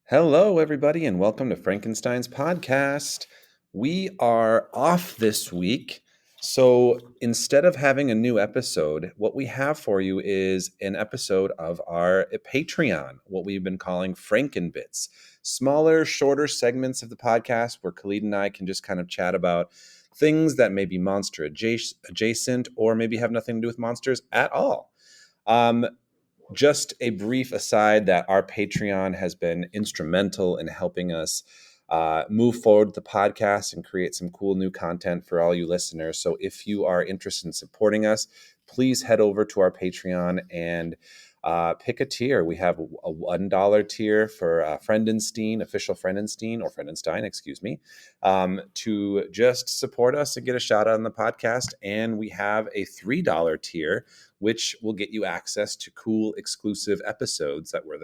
Hello, everybody, and welcome to Frankenstein's podcast. We are off this week, so instead of having a new episode, what we have for you is an episode of our Patreon, what we've been calling Frankenbits. Smaller, shorter segments of the podcast where Khalid and I can just kind of chat about things that may be monster adjacent or maybe have nothing to do with monsters at all. Just a brief aside that our Patreon has been instrumental in helping us move forward the podcast and create some cool new content for all you listeners. So if you are interested in supporting us, please head over to our Patreon and pick a tier. We have a $1 tier for Frankenstein, official Frankenstein, or Frankenstein, excuse me, to just support us and get a shout out on the podcast. And we have a $3 tier, which will get you access to cool exclusive episodes that were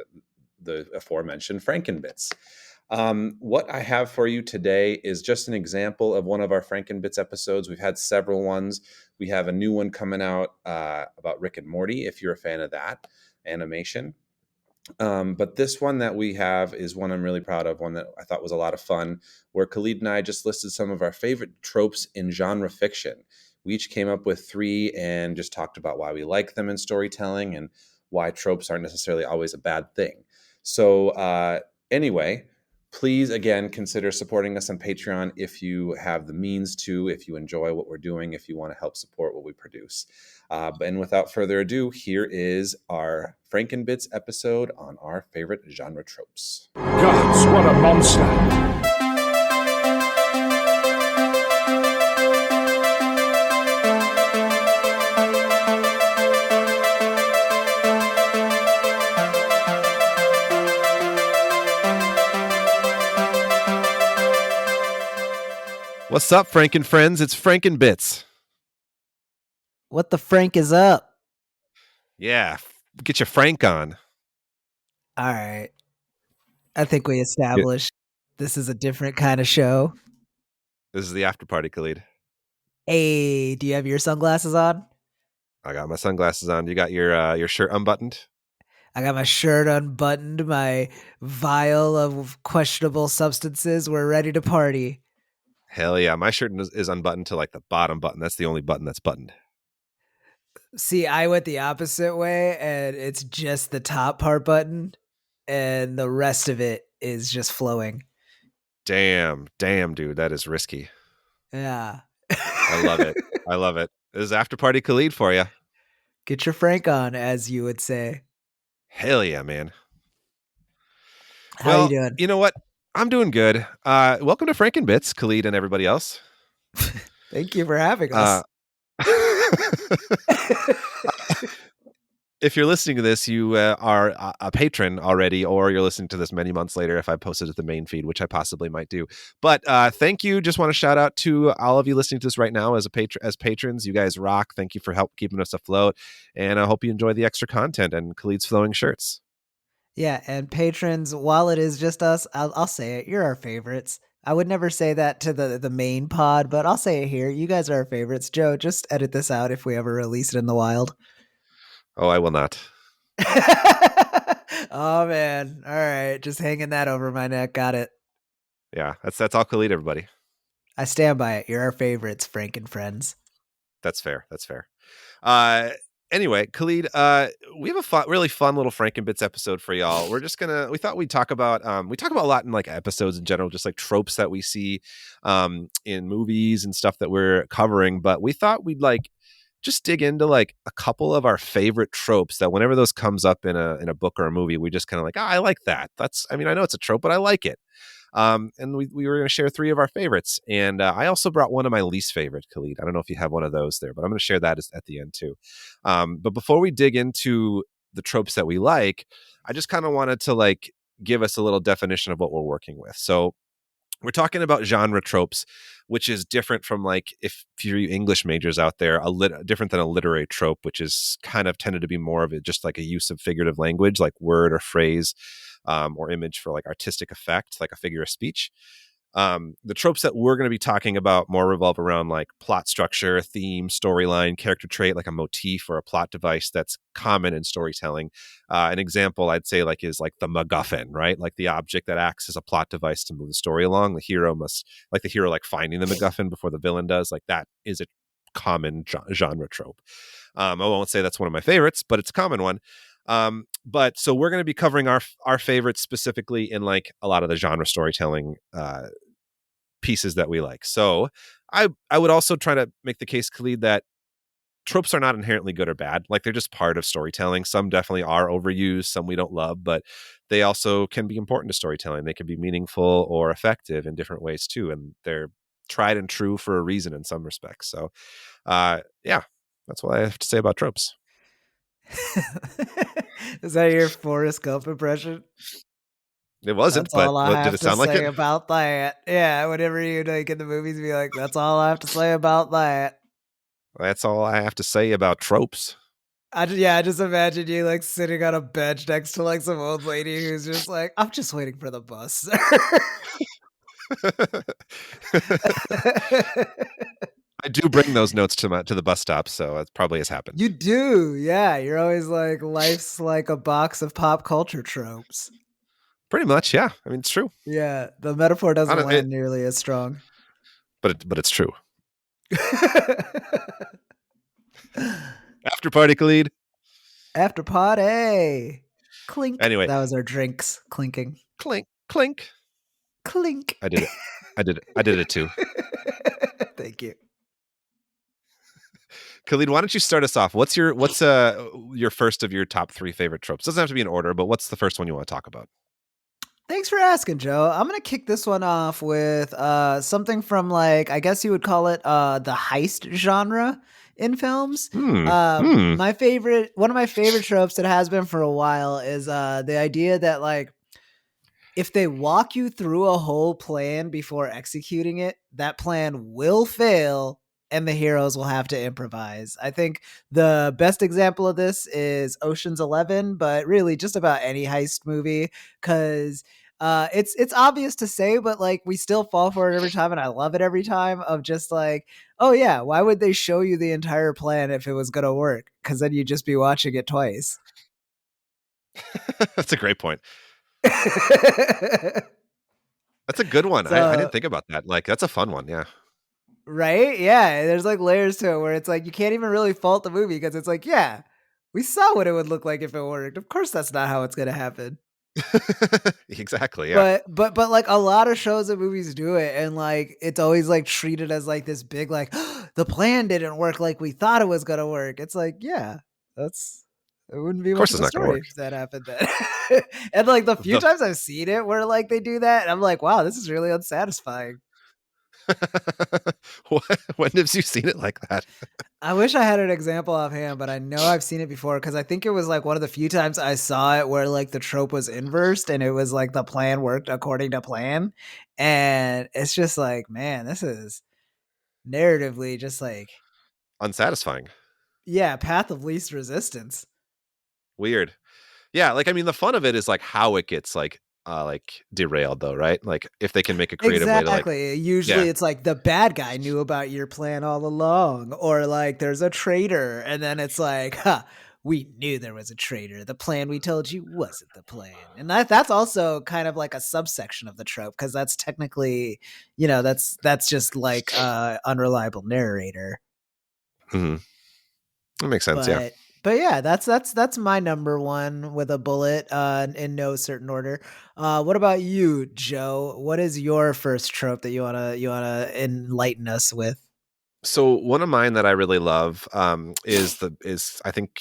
the aforementioned Frankenbits. What I have for you today is just an example of one of our Frankenbits episodes. We've had several ones. We have a new one coming out about Rick and Morty, if you're a fan of that animation. But this one that we have is one I'm really proud of, one that I thought was a lot of fun, where Khalid and I just listed some of our favorite tropes in genre fiction. We each came up with 3 and just talked about why we like them in storytelling and why tropes aren't necessarily always a bad thing. So anyway, please, again, consider supporting us on Patreon if you have the means to, if you enjoy what we're doing, if you want to help support what we produce. And without further ado, here is our Frankenbits episode on our favorite genre tropes. Gods, what a monster! What's up, Franken friends? It's Frankenbits. What the Frank is up? Yeah, get your Frank on. All right. I think we established this is a different kind of show. This is the after party, Khalid. Hey, do you have your sunglasses on? I got my sunglasses on. You got your shirt unbuttoned? I got my shirt unbuttoned, my vial of questionable substances. We're ready to party. Hell yeah, my shirt is unbuttoned to like the bottom button. That's the only button that's buttoned. See, I went the opposite way, and it's just the top part buttoned, and the rest of it is just flowing. Damn, dude, that is risky. Yeah. I love it. I love it. This is after party Khalid for you. Get your Frank on, as you would say. Hell yeah, man. How you doing? You know what? I'm doing good. Welcome to Frankenbits, Khalid and everybody else. Thank you for having us. If you're listening to this, you are a patron already, or you're listening to this many months later if I posted it to the main feed, which I possibly might do. But thank you. Just want to shout out to all of you listening to this right now as patrons. You guys rock. Thank you for help keeping us afloat. And I hope you enjoy the extra content and Khalid's flowing shirts. Yeah, and patrons, while it is just us, I'll say it. You're our favorites. I would never say that to the main pod, but I'll say it here. You guys are our favorites. Joe, just edit this out if we ever release it in the wild. Oh, I will not. Oh, man. All right. Just hanging that over my neck. Got it. Yeah, that's all Khalid, everybody. I stand by it. You're our favorites, Frank and friends. That's fair. Anyway, Khalid, we have a really fun little Frankenbits episode for y'all. We thought we'd talk about, we talk about a lot in like episodes in general, just like tropes that we see in movies and stuff that we're covering. But we thought we'd like just dig into like a couple of our favorite tropes that whenever those comes up in a book or a movie, we just kind of like, I like that. I know it's a trope, but I like it. And we were going to share 3 of our favorites. And I also brought one of my least favorite, Khalid. I don't know if you have one of those there, but I'm going to share that at the end too. But before we dig into the tropes that we like, I just kind of wanted to like give us a little definition of what we're working with. So we're talking about genre tropes, which is different from like, if you're English majors out there, different than a literary trope, which is kind of tended to be more of it, just like a use of figurative language, like word or phrase or image for like artistic effect, like a figure of speech. The tropes that we're going to be talking about more revolve around like plot structure, theme, storyline, character trait, like a motif or a plot device that's common in storytelling. An example I'd say like is like the MacGuffin, right? Like the object that acts as a plot device to move the story along. The hero like finding the MacGuffin before the villain does. Like that is a common genre trope. I won't say that's one of my favorites, but it's a common one. But so we're going to be covering our favorites specifically in like a lot of the genre storytelling pieces that we like. So I would also try to make the case, Khalid, that tropes are not inherently good or bad. Like they're just part of storytelling. Some definitely are overused, some we don't love, but they also can be important to storytelling. They can be meaningful or effective in different ways too, and they're tried and true for a reason in some respects. So yeah, that's what I have to say about tropes. Is that your Forrest Gump impression? It wasn't, That's but all I what did have it to sound like say it? about that. Yeah, whenever you like in the movies, be like, "That's all I have to say about that." That's all I have to say about tropes. I just imagine you like sitting on a bench next to like some old lady who's just like, "I'm just waiting for the bus." I do bring those notes to the bus stop, so it probably has happened. You do, yeah. You're always like, "Life's like a box of pop culture tropes." Pretty much, yeah. I mean, it's true. Yeah, the metaphor I doesn't don't, it, land nearly as strong. but it's true. After party, Khalid. After party. Clink. Anyway, That was our drinks clinking. clink, clink. Clink. I did it. I did it too. Thank you. Khalid, why don't you start us off? What's your first of your top 3 favorite tropes? Doesn't have to be in order, but what's the first one you want to talk about? Thanks for asking, Joe. I'm gonna kick this one off with something from like I guess you would call it the heist genre in films. Hmm. One of my favorite tropes that has been for a while is the idea that like if they walk you through a whole plan before executing it, that plan will fail and the heroes will have to improvise. I think the best example of this is Ocean's 11, but really just about any heist movie cuz it's obvious to say, but like we still fall for it every time, and I love it every time. Of just like, oh yeah, why would they show you the entire plan if it was gonna work? Because then you'd just be watching it twice. That's a great point. That's a good one. I So didn't think about that. Like, that's a fun one. Yeah. right? Yeah, there's like layers to it where it's like you can't even really fault the movie because it's like, yeah, we saw what it would look like if it worked. Of course that's not how it's going to happen. Exactly. Yeah. But like a lot of shows and movies do it and like it's always like treated as like this big like the plan didn't work like we thought it was going to work. It's like, yeah, that's it wouldn't be Of much course, of it's a not going to story work. if that happened then. And like the few The times I've seen it where like they do that, and I'm like, wow, this is really unsatisfying. when have you seen it like that? I wish I had an example offhand, but I know I've seen it before because I think it was like one of the few times I saw it where like the trope was inversed and it was like the plan worked according to plan. And it's just like, man, this is narratively just like, Unsatisfying. yeah, path of least resistance. Weird. Yeah, like I mean, the fun of it is like how it gets like derailed though, right? Like if they can make a creative way to like, Exactly. Usually yeah, it's like the bad guy knew about your plan all along, or like there's a traitor, and then it's like, huh, we knew there was a traitor. The plan we told you wasn't the plan. And that's also kind of like a subsection of the trope, because that's technically, that's just like unreliable narrator. hmm, that makes sense. Yeah. But yeah, that's my number one with a bullet, in no certain order. What about you, Joe? What is your first trope that you wanna enlighten us with? So one of mine that I really love is I think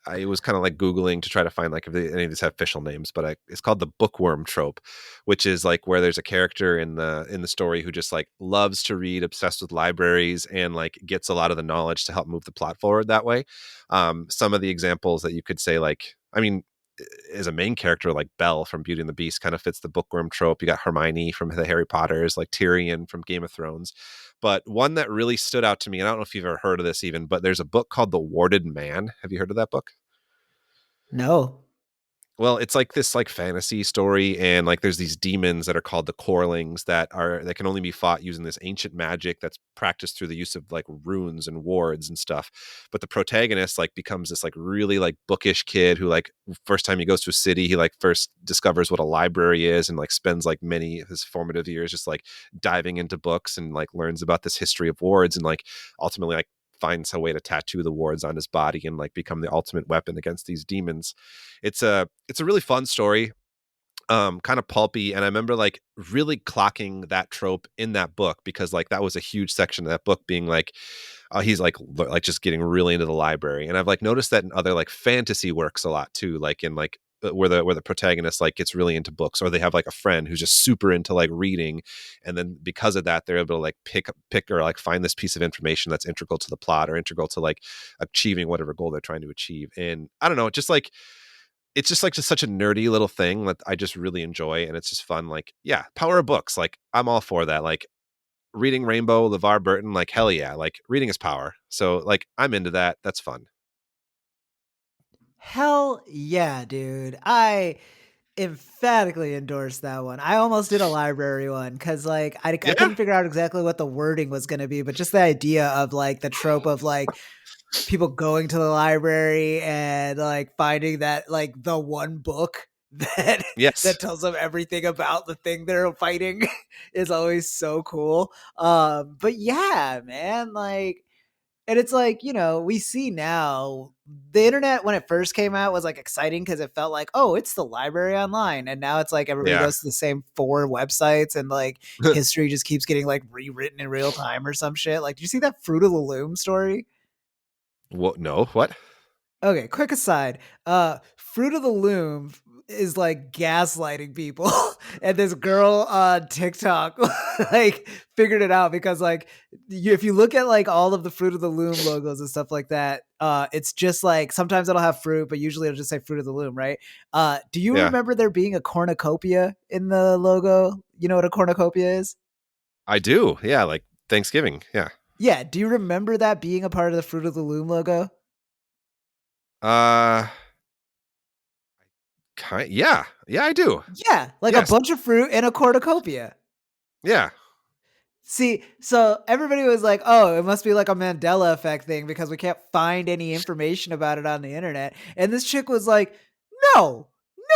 I was kind of like Googling to try to find like if any of these have official names, but it's called the bookworm trope, which is like where there's a character in the story who just like loves to read, obsessed with libraries, and like gets a lot of the knowledge to help move the plot forward that way. Some of the examples that you could say, like, I mean, as a main character, like Belle from Beauty and the Beast kind of fits the bookworm trope. You got Hermione from the Harry Potters, like Tyrion from Game of Thrones. But one that really stood out to me, and I don't know if you've ever heard of this even, but there's a book called The Warded Man. Have you heard of that book? No. Well, it's like this like fantasy story, and like there's these demons that are called the Corlings that can only be fought using this ancient magic that's practiced through the use of like runes and wards and stuff. But the protagonist like becomes this like really like bookish kid who like first time he goes to a city, he like first discovers what a library is and like spends like many of his formative years just like diving into books and like learns about this history of wards and like ultimately like finds a way to tattoo the wards on his body and like become the ultimate weapon against these demons. It's a really fun story, kind of pulpy, and I remember like really clocking that trope in that book because like that was a huge section of that book being like he's like just getting really into the library. And I've like noticed that in other like fantasy works a lot too, like in like where the protagonist like gets really into books, or they have like a friend who's just super into like reading, and then because of that they're able to like pick or like find this piece of information that's integral to the plot or integral to like achieving whatever goal they're trying to achieve. And I don't know, it's just like just such a nerdy little thing that I just really enjoy, and it's just fun. Like, yeah, power of books. Like, I'm all for that. Like, reading Rainbow, LeVar Burton, like, hell yeah. Like, reading is power. So, like, I'm into that. That's fun. Hell yeah, dude. I emphatically endorse that one. I almost did a library one because like I Yeah. couldn't figure out exactly what the wording was going to be, but just the idea of like the trope of like people going to the library and like finding that like the one book that Yes. that tells them everything about the thing they're fighting is always so cool. But yeah, man, like, and it's like, we see now the internet when it first came out was like exciting because it felt like, oh, it's the library online. And now it's like everybody Yeah. goes to the same 4 websites and like history just keeps getting like rewritten in real time or some shit. Like, do you see that Fruit of the Loom story? What? No. What? Okay, quick aside. Fruit of the Loom is like gaslighting people. And this girl on TikTok like figured it out because like if you look at like all of the Fruit of the Loom logos and stuff like that, it's just like sometimes it'll have fruit, but usually it'll just say Fruit of the Loom, right? Do you Yeah. remember there being a cornucopia in the logo? You know what a cornucopia is? I do. Yeah. Like Thanksgiving. Yeah. Yeah, do you remember that being a part of the Fruit of the Loom logo? Uh, yeah. Yeah, I do. Yeah, like a Yes. bunch of fruit and a cornucopia. Yeah. See, so everybody was like, "Oh, it must be like a Mandela effect thing because we can't find any information about it on the internet." And this chick was like, "No,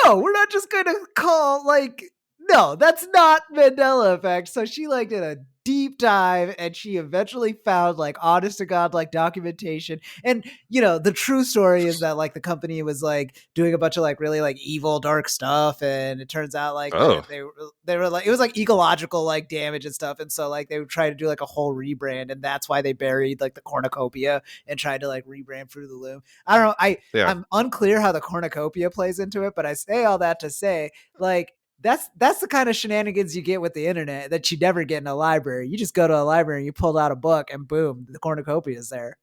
no, we're not just gonna call like, no, that's not Mandela effect." So she like did a deep dive and she eventually found like honest to god like documentation. And the true story is that like the company was like doing a bunch of like really like evil dark stuff, and it turns out like Oh. they were like, it was like ecological like damage and stuff, and so like they would try to do like a whole rebrand, and that's why they buried like the cornucopia and tried to like rebrand Fruit of the Loom. I don't know, Yeah. I'm unclear how the cornucopia plays into it, but I say all that to say like that's the kind of shenanigans you get with the internet that you never get in a library. You just go to a library and you pull out a book and boom, the cornucopia is there.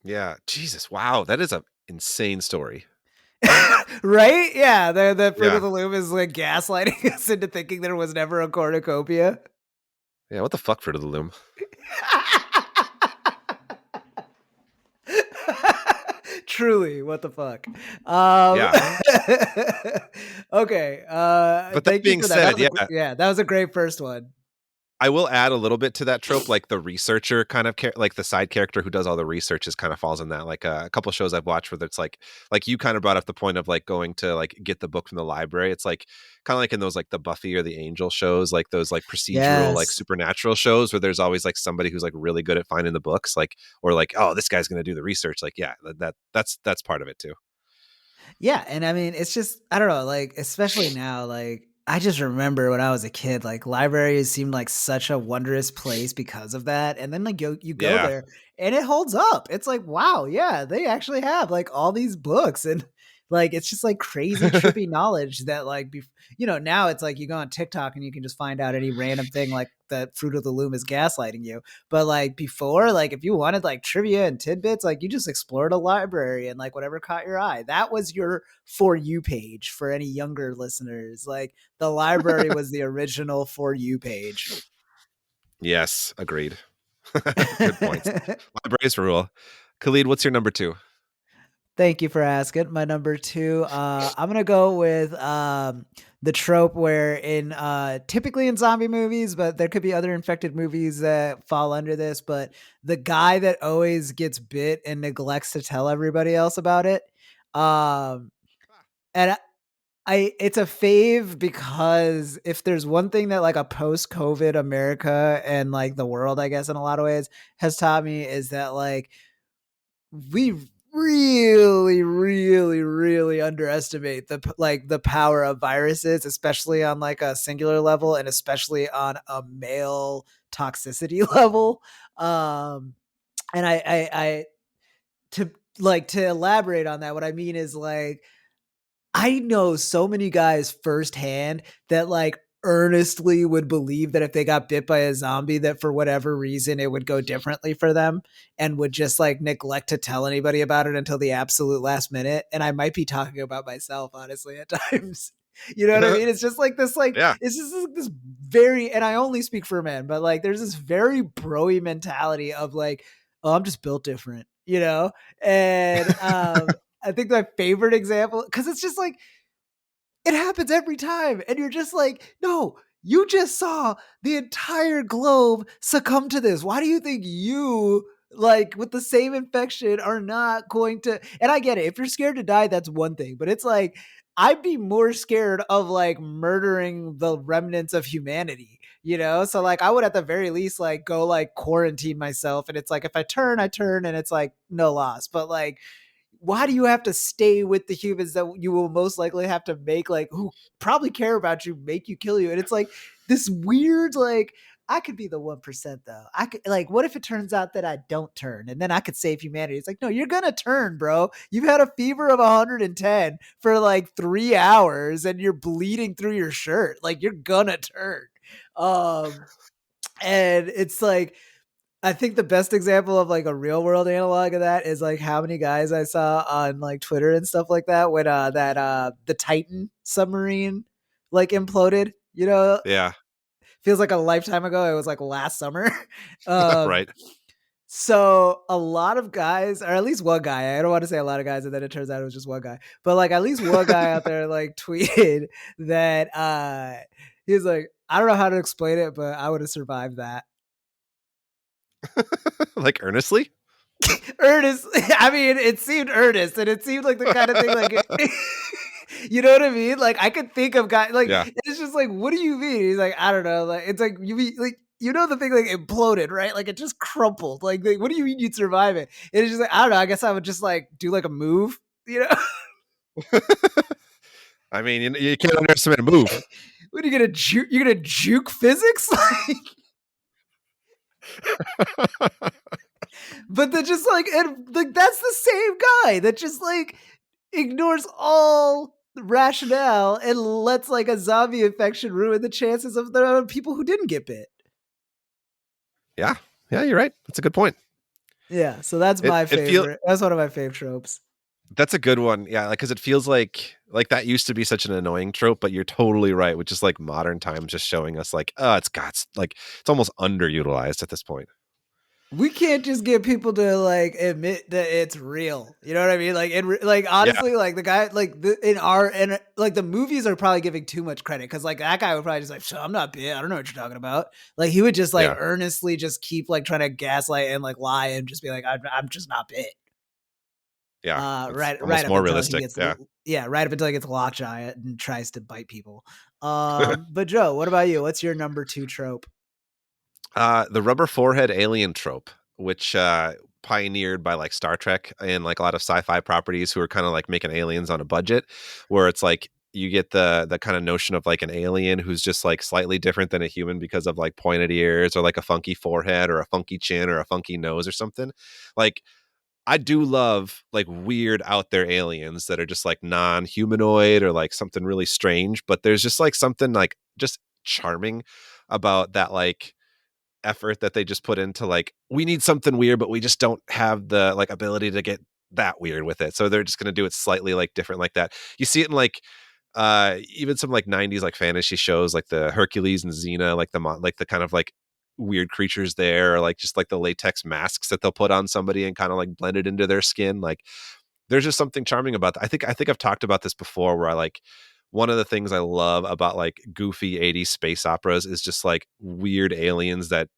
Yeah. Jesus. Wow. That is a insane story. Right? Yeah, the Fruit of Yeah. the Loom is like gaslighting us into thinking there was never a cornucopia. Yeah. What the fuck, Fruit of the Loom? Truly, what the fuck? Yeah. Okay. But that Thank you being for that. That said, was yeah, yeah, that was a great first one. I will add a little bit to that trope, like the researcher kind of like the side character who does all the research is kind of falls in that. Like a couple of shows I've watched where it's like you kind of brought up the point of like going to like get the book from the library. It's like kind of like in those like the Buffy or the Angel shows, like those like procedural like Yes. supernatural shows where there's always like somebody who's like really good at finding the books, like or like oh this guy's gonna do the research. Like yeah, that's part of it too. Yeah, and I mean, it's just I don't know, like especially now, like I just remember when I was a kid, like libraries seemed like such a wondrous place because of that. And then like you go Yeah. there and it holds up. It's like, wow, yeah, they actually have like all these books and like it's just like crazy trippy knowledge that like now it's like you go on TikTok and you can just find out any random thing like that Fruit of the Loom is gaslighting you. But like before, like if you wanted like trivia and tidbits, like you just explored a library and like whatever caught your eye. That was your For You page for any younger listeners. Like the library was the original For You page. Yes, agreed. Good points. Libraries rule. Khalid, what's your number two? Thank you for asking. My number two, I'm gonna go with the trope where in typically in zombie movies, but there could be other infected movies that fall under this. But the guy that always gets bit and neglects to tell everybody else about it. Um, and it's a fave because if there's one thing that like a post-COVID America and like the world, I guess in a lot of ways has taught me is that like we really underestimate the power of viruses, especially on like a singular level and especially on a male toxicity level. Um, and I to to elaborate on that, what I mean is like I know so many guys firsthand that like earnestly would believe that if they got bit by a zombie that for whatever reason it would go differently for them and would just like neglect to tell anybody about it until the absolute last minute. And I might be talking about myself honestly at times. You know what I mean? It's just like Yeah. it's just like this very, and I only speak for men, but like there's this very broy mentality of like, oh, I'm just built different, you know? And I think my favorite example, because it's just like it happens every time, and you're just like, no, you just saw the entire globe succumb to this. Why do you think you like with the same infection are not going to? And I get it. If you're scared to die, that's one thing, but it's like I'd be more scared of like murdering the remnants of humanity, you know? So like I would at the very least like go like quarantine myself, and it's like if I turn, I turn, and it's like no loss. But like why do you have to stay with the humans that you will most likely have to make like who probably care about you make you kill you? And it's like this weird like I could be the 1% though. I could like what if it turns out that I don't turn and then I could save humanity? It's like no, you're gonna turn, bro. You've had a fever of 110 for like 3 hours and you're bleeding through your shirt. Like you're gonna turn. Um and it's like I think the best example of like a real world analog of that is like how many guys I saw on like Twitter and stuff like that when that the Titan submarine like imploded, you know, Yeah. feels like a lifetime ago. It was like last summer. um Right. so a lot of guys, or at least one guy, I don't want to say a lot of guys and then it turns out it was just one guy, but like at least one guy out there like tweeted that he was like, I don't know how to explain it, but I would have survived that. Like earnestly? Earnest. I mean, it seemed earnest, and it seemed like the kind of thing like, you know what I mean? Like I could think of guys like Yeah. it's just like, what do you mean? He's like, I don't know. Like it's like you mean like you know the thing like imploded, right? Like it just crumpled. Like what do you mean you'd survive it? And it's just like I don't know. I guess I would just like do like a move, you know? I mean, you can't underestimate a move. What are you gonna juke? You're gonna juke physics? Like, but then just like and like that's the same guy that just like ignores all rationale and lets like a zombie infection ruin the chances of the people who didn't get bit. Yeah. Yeah, you're right. That's a good point. Yeah, so that's It my it feel favorite. That's one of my favorite tropes. That's a good one. Yeah, like, 'cause it feels like that used to be such an annoying trope, but you're totally right, with just, like, modern times just showing us, like, oh, it's almost underutilized at this point. We can't just get people to like admit that it's real. You know what I mean? Like, like Yeah, honestly, like the guy, like in our and like the movies are probably giving too much credit because like that guy would probably just like, "So I'm not bit. I don't know what you're talking about." Like he would just like yeah, earnestly just keep like trying to gaslight and like lie and just be like, I'm just not bit." yeah. It's Right almost up more until he realistic, gets yeah. yeah, right up until he gets lockjaw and tries to bite people. But Joe, what about you? What's your number two trope? The rubber forehead alien trope, which, pioneered by, like, Star Trek and, like, a lot of sci-fi properties who are kinda, like, making aliens on a budget, where it's, like, you get the kinda notion of, like, an alien who's just, like, slightly different than a human because of, like, pointed ears or, like, a funky forehead or a funky chin or a funky nose or something. Like, I do love, like, weird out there aliens that are just, like, non-humanoid or, like, something really strange, but there's just, like, something, like, just charming about that, like, effort that they just put into, like, we need something weird, but we just don't have the, like, ability to get that weird with it. So they're just gonna do it slightly, like, different like that. You see it in, like, even some, like, 90s, like, fantasy shows, like the Hercules and Xena, like, like, the kind of, like, weird creatures there, or, like, just, like, the latex masks that they'll put on somebody and kinda, like, blend it into their skin, like, there's just something charming about that. I think I've talked about this before, where I like, one of the things I love about like goofy 80s space operas is just like weird aliens that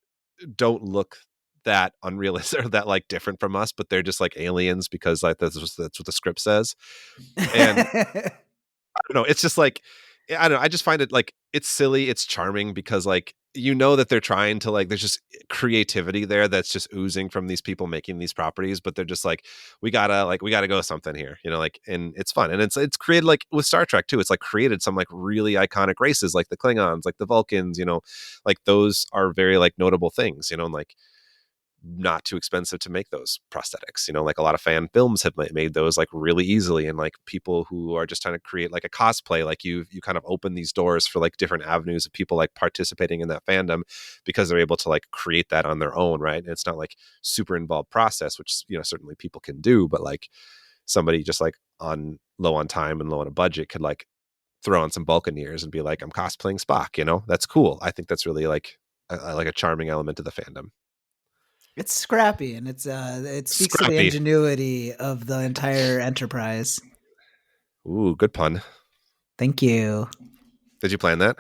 don't look that unrealistic or that like different from us, but they're just like aliens because like that's what the script says. And I don't know. It's just like, I don't know. I just find it like, it's silly. It's charming because like, that they're trying to like, there's just creativity there that's just oozing from these people making these properties, but they're just like, we gotta go something here, like, and it's fun. And it's created like with Star Trek too. It's like created some like really iconic races, like the Klingons, like the Vulcans, like those are very like notable things, and like, not too expensive to make those prosthetics. Like a lot of fan films have made those like really easily. And like people who are just trying to create like a cosplay, like you kind of open these doors for like different avenues of people like participating in that fandom because they're able to like create that on their own. Right. And it's not like super involved process, which, certainly people can do, but like somebody just like on low on time and low on a budget could like throw on some Buccaneers and be like, I'm cosplaying Spock, that's cool. I think that's really like a charming element of the fandom. It's scrappy, and it speaks to the Scrappy. ingenuity of the entire enterprise. Ooh, good pun. Thank you. Did you plan that?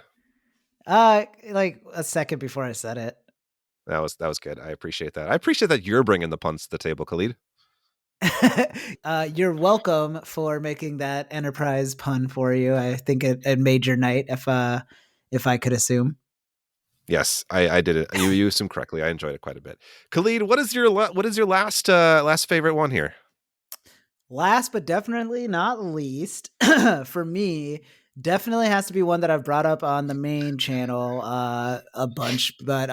Like a second before I said it. That was good. I appreciate that. I appreciate that you're bringing the puns to the table, Khalid. You're welcome for making that enterprise pun for you. I think it made your night, if I could assume. Yes, I did it. You used him correctly. I enjoyed it quite a bit. Khalid, what is your last favorite one here? Last but definitely not least, for me, definitely has to be one that I've brought up on the main channel a bunch, but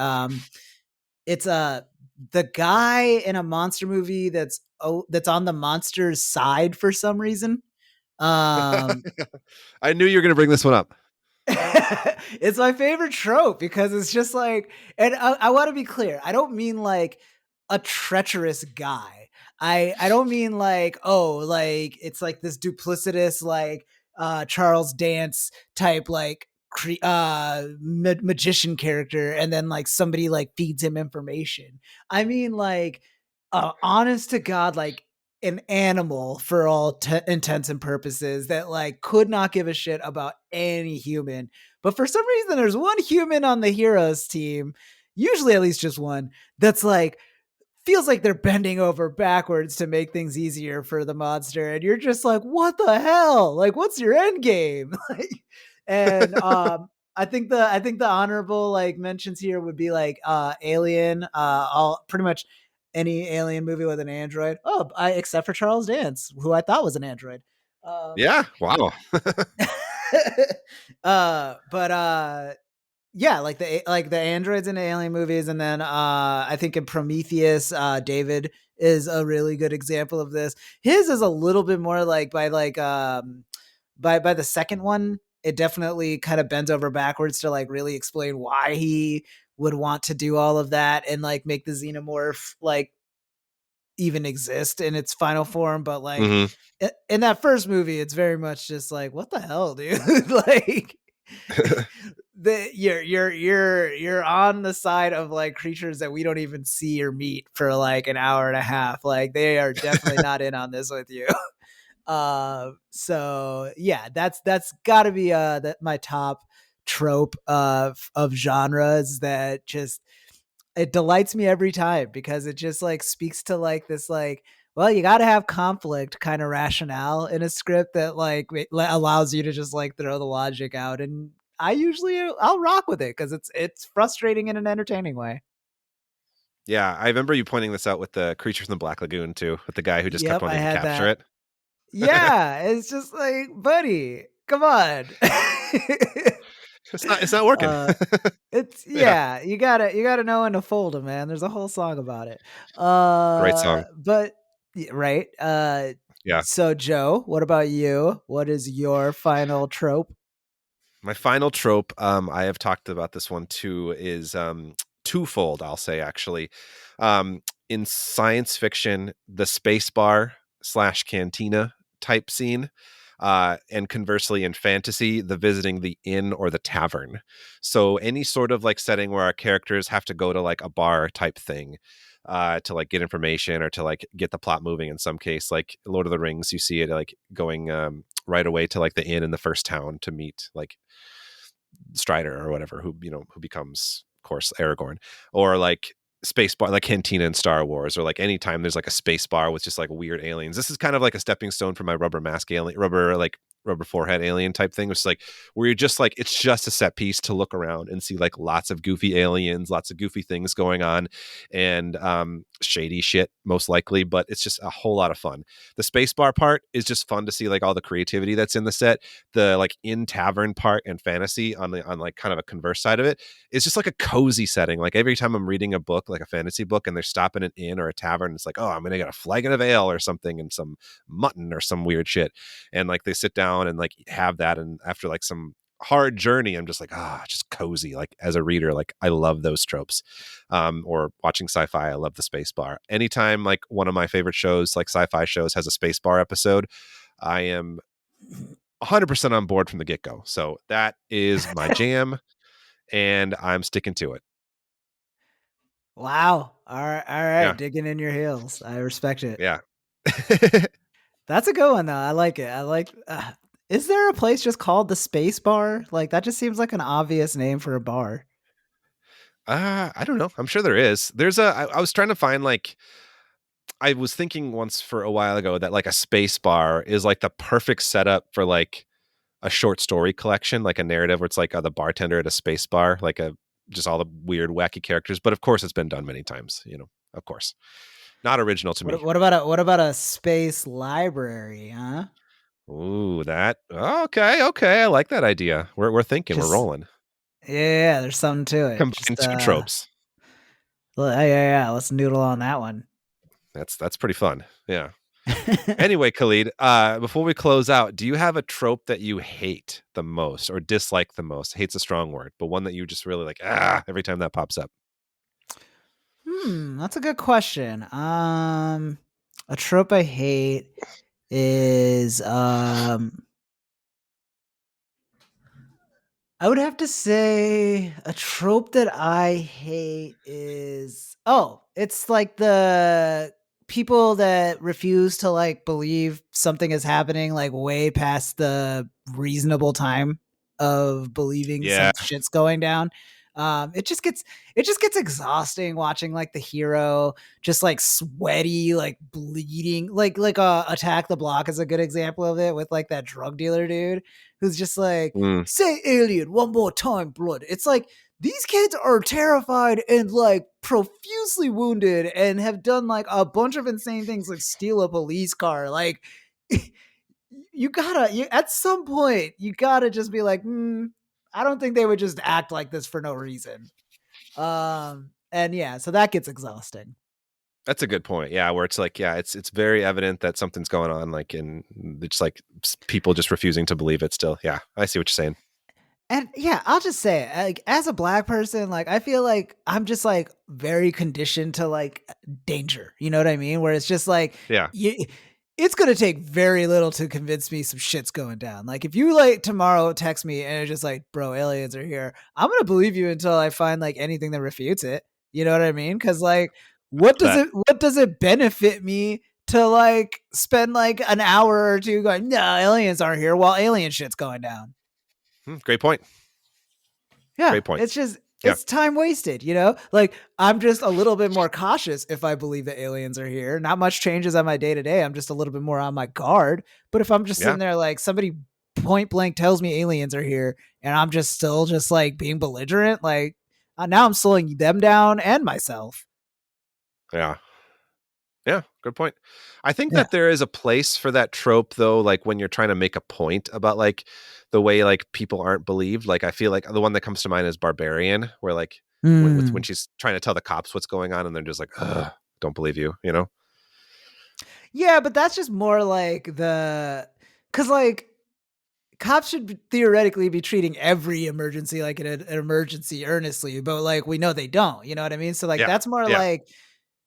it's the guy in a monster movie that's on the monster's side for some reason. Um I knew you were going to bring this one up. it's my favorite trope because it's just like, and I want to be clear, I don't mean like a treacherous guy. I don't mean like, oh, like it's like this duplicitous like Charles Dance type like magician character, and then like somebody like feeds him information. I mean like honest to God, like an animal for all intents and purposes that like could not give a shit about any human. But for some reason, there's one human on the heroes team, usually at least just one, that's like feels like they're bending over backwards to make things easier for the monster, and you're just like, what the hell? Like, what's your end game? Like, and I think the honorable like mentions here would be like Alien, all pretty much any alien movie with an android. Oh, except for Charles Dance, who I thought was an android. Yeah. Wow. But yeah, like the androids in the alien movies, and then I think in Prometheus, David is a really good example of this. His is a little bit more like by the second one, it definitely kind of bends over backwards to like really explain why he would want to do all of that and like make the xenomorph like even exist in its final form. But like hmm in that first movie, it's very much just like, what the hell, dude? Like you're on the side of like creatures that we don't even see or meet for like an hour and a half. Like they are definitely not in on this with you. So yeah, that's got to be my top trope of genres that just it delights me every time because it just like speaks to like this like, well, you got to have conflict kind of rationale in a script that like allows you to just like throw the logic out. And I'll rock with it because it's frustrating in an entertaining way. Yeah, I remember you pointing this out with the Creature from the Black Lagoon too, with the guy who just kept Yep, I wanting to had capture that. it. Yeah, it's just like, buddy, come on. It's not working. uh it's Yeah, yeah, you gotta know when to fold them, man. There's a whole song about it. great song. But right. Yeah. So Joe, what about you? What is your final trope? My final trope, I have talked about this one too, is twofold, I'll say actually. In science fiction, the space bar slash cantina type scene. And conversely, in fantasy, the visiting the inn or the tavern. So any sort of like setting where our characters have to go to like a bar type thing. to like get information or to like get the plot moving. In some case, like Lord of the Rings, you see it like going right away to like the inn in the first town to meet like Strider or whatever, who who becomes, of course, Aragorn, or like space bar, like Cantina in Star Wars, or like anytime there's like a space bar with just like weird aliens. This is kind of like a stepping stone for my rubber mask alien, rubber forehead alien type thing, which is like where you're just like, it's just a set piece to look around and see like lots of goofy aliens, lots of goofy things going on, and shady shit most likely, but it's just a whole lot of fun. The space bar part is just fun to see like all the creativity that's in the set. The like in tavern part and fantasy on like kind of a converse side of it is just like a cozy setting. Like every time I'm reading a book, like a fantasy book, and they're stopping an inn or a tavern, it's like, oh, I'm gonna get a flagon of ale or something and some mutton or some weird shit, and like they sit down and like have that, and after like some hard journey, I'm just like, just cozy. Like as a reader, like I love those tropes. Or watching sci-fi, I love the space bar. Anytime like one of my favorite shows, like sci-fi shows, has a space bar episode, I am 100% on board from the get-go. So that is my jam, and I'm sticking to it. Wow. All right. Yeah. Digging in your heels. I respect it. Yeah. That's a good one though. I like it. I like. Is there a place just called the Space Bar? Like that just seems like an obvious name for a bar. I don't know. I'm sure there is. I was trying to find like, I was thinking once for a while ago that like a space bar is like the perfect setup for like a short story collection, like a narrative where it's like the bartender at a space bar, like a just all the weird, wacky characters. But of course, it's been done many times. Of course, not original to me. What about a space library? Huh? Ooh, that okay. I like that idea. We're thinking, we're Just rolling. yeah. There's something to it. Combine Just two tropes. yeah. Let's noodle on that one. That's pretty fun. Yeah. Anyway, Khalid, before we close out, do you have a trope that you hate the most or dislike the most? Hate's a strong word, but one that you just really like, every time that pops up. That's a good question. A trope I hate is I would have to say a trope that I hate is it's like the people that refuse to like believe something is happening like way past the reasonable time of believing Yeah. some shit's going down. It just gets exhausting watching like the hero just like sweaty, like bleeding, like Attack the Block is a good example of it with like that drug dealer dude who's just like, Mm, say alien one more time, blood. It's like these kids are terrified and like profusely wounded and have done like a bunch of insane things like steal a police car. Like you at some point you gotta just be like, I don't think they would just act like this for no reason. And yeah, so that gets exhausting. that's a good point. Yeah, where it's like, yeah, it's very evident that something's going on, like, and it's like people just refusing to believe it still. Yeah, I see what you're saying. And yeah, I'll just say it, like as a black person, like I feel like I'm just like very conditioned to like danger. You know what I mean? Where it's just like Yeah. it's gonna take very little to convince me some shit's going down. Like if you like tomorrow text me and it's just like, bro, aliens are here, I'm gonna believe you until I find like anything that refutes it. You know what I mean? Because like, That what does it benefit me to like spend like an hour or two going, no, aliens aren't here while alien shit's going down? great point. Yeah, Great point. it's just Yeah. it's time wasted, you know? Like I'm just a little bit more cautious if I believe that aliens are here. Not much changes on my day to day. I'm just a little bit more on my guard. But if I'm just Yeah. sitting there like somebody point blank tells me aliens are here and I'm just still just like being belligerent, like now I'm slowing them down and myself. Yeah. Yeah, good point. I think Yeah. that there is a place for that trope though, like when you're trying to make a point about like the way like people aren't believed. Like I feel like the one that comes to mind is Barbarian, where like when Mm. she's trying to tell the cops what's going on and they're just like, ugh, don't believe you, you know? Yeah, but that's just more like the cuz like cops should theoretically be treating every emergency like an emergency earnestly, but like we know they don't. You know what I mean? So like Yeah. Yeah.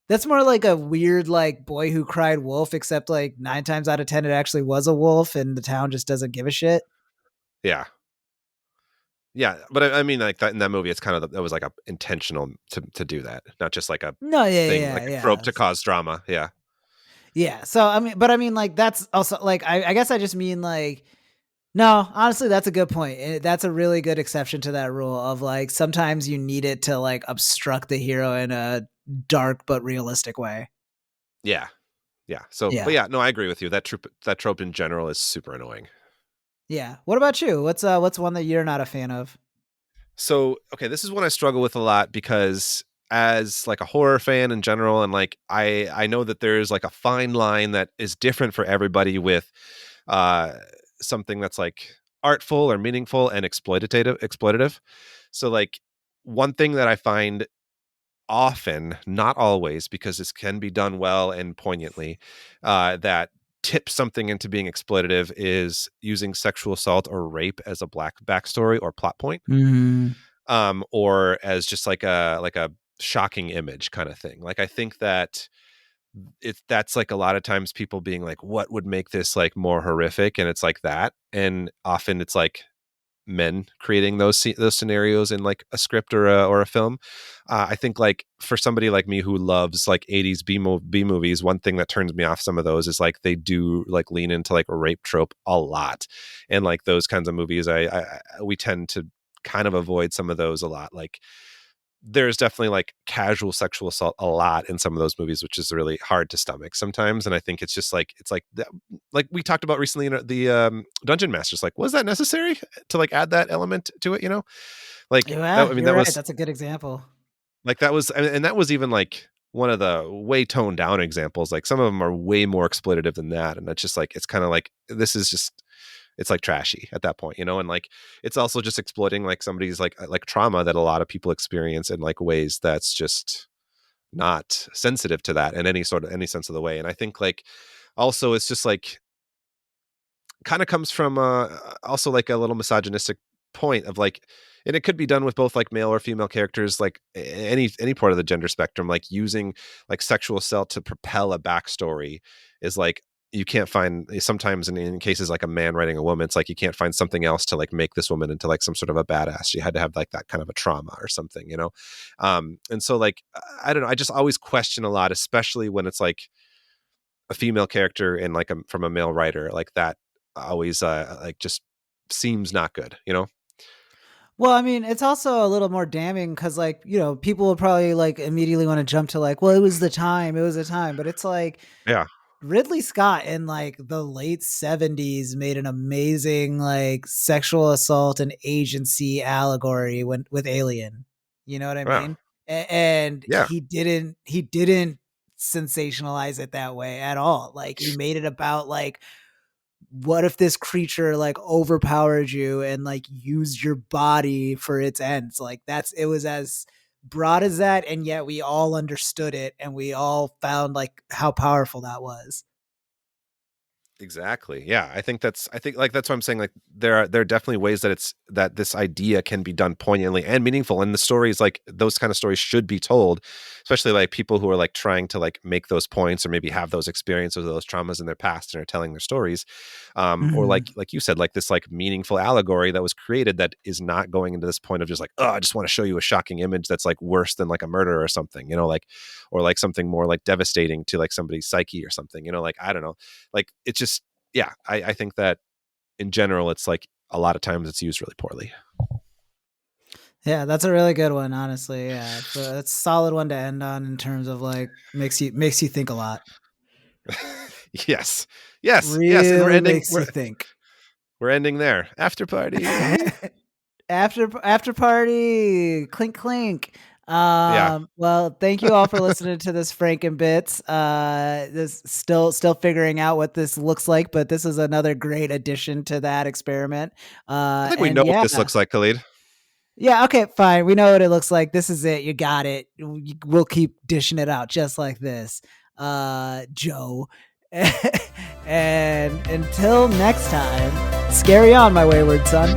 that's more like a weird like boy who cried wolf, except like 9 times out of 10 it actually was a wolf, and the town just doesn't give a shit. Yeah. Yeah, but I mean, like that in that movie, it's kind of that was like a intentional to do that, not just like a No, yeah, thing, yeah, like a trope yeah. to cause drama. Yeah, Yeah. So I mean, like that's also like I guess I just mean like no, honestly, that's a good point. That's a really good exception to that rule of like sometimes you need it to like obstruct the hero in a dark but realistic way. yeah, yeah. So, but Yeah. yeah, no, I agree with you. That trope in general is super annoying. Yeah. What about you? What's one that you're not a fan of? So, okay, this is one I struggle with a lot because as like a horror fan in general, and like I know that there's like a fine line that is different for everybody with uh something that's like artful or meaningful and exploitative. So like one thing that I find often, not always, because this can be done well and poignantly, that tips something into being exploitative is using sexual assault or rape as a black backstory or plot point, Mm. or as just like a shocking image kind of thing. Like I think that that's like a lot of times people being like, what would make this like more horrific, and it's like that, and often it's like men creating those scenarios in like a script or a film. I think like for somebody like me who loves like 80s B movies, one thing that turns me off some of those is like they do like lean into like a rape trope a lot, and like those kinds of movies, we tend to kind of avoid some of those a lot. Like there's definitely like casual sexual assault a lot in some of those movies, which is really hard to stomach sometimes. And I think it's just like it's like that, like we talked about recently in the Dungeon Masters. Like, was that necessary to like add that element to it? You know, like that. Yeah, I mean, you're that right. was That's a good example. like that was, and that was even like one of the way toned down examples. Like some of them are way more exploitative than that, and it's just like it's kind of like this is just it's like trashy at that point, you know. And like it's also just exploiting like somebody's like trauma that a lot of people experience in like ways that's just not sensitive to that in any sense of the way. And I think like also it's just like kind of comes from also like a little misogynistic point of like, and it could be done with both like male or female characters, like any part of the gender spectrum, like using like sexual assault to propel a backstory is like you can't find sometimes in cases like a man writing a woman, it's like you can't find something else to like make this woman into like some sort of a badass. You had to have like that kind of a trauma or something, you know. And so like I don't know, I just always question a lot, especially when it's like a female character and like from a male writer, like that always like just seems not good, you know. Well, I mean, it's also a little more damning because, like, people will probably like immediately want to jump to like, well, it was the time, but it's like Yeah. Ridley Scott in like the late 70s made an amazing like sexual assault and agency allegory with Alien. You know what I Wow. mean? And Yeah. he didn't sensationalize it that way at all. Like he made it about like what if this creature like overpowered you and like used your body for its ends? Like it was as broad as that, and yet we all understood it and we all found like how powerful that was. Exactly. Yeah. I think like that's what I'm saying. Like there are definitely ways that that this idea can be done poignantly and meaningful. And the stories, like those kind of stories should be told, especially like people who are like trying to like make those points or maybe have those experiences or those traumas in their past and are telling their stories. Or Mhm. like you said, like this like meaningful allegory that was created that is not going into this point of just like, oh, I just want to show you a shocking image that's like worse than like a murder or something, you know, like, or like something more like devastating to like somebody's psyche or something, you know, like I don't know, like it's just yeah, I think that in general it's like a lot of times it's used really poorly. Yeah, that's a really good one, honestly. Yeah, it's a solid one to end on in terms of like makes you think a lot. Yes, yes, and Really makes you think. we're ending there. After party. After party, clink clink. Yeah, Well, thank you all for listening to this Frankenbits. This still figuring out what this looks like, but this is another great addition to that experiment. I think we And know what yeah, this looks like, Khalid. yeah, okay, fine. We know what it looks like. This is it. You got it. We'll keep dishing it out just like this. Joe. And until next time, scary on, my wayward son.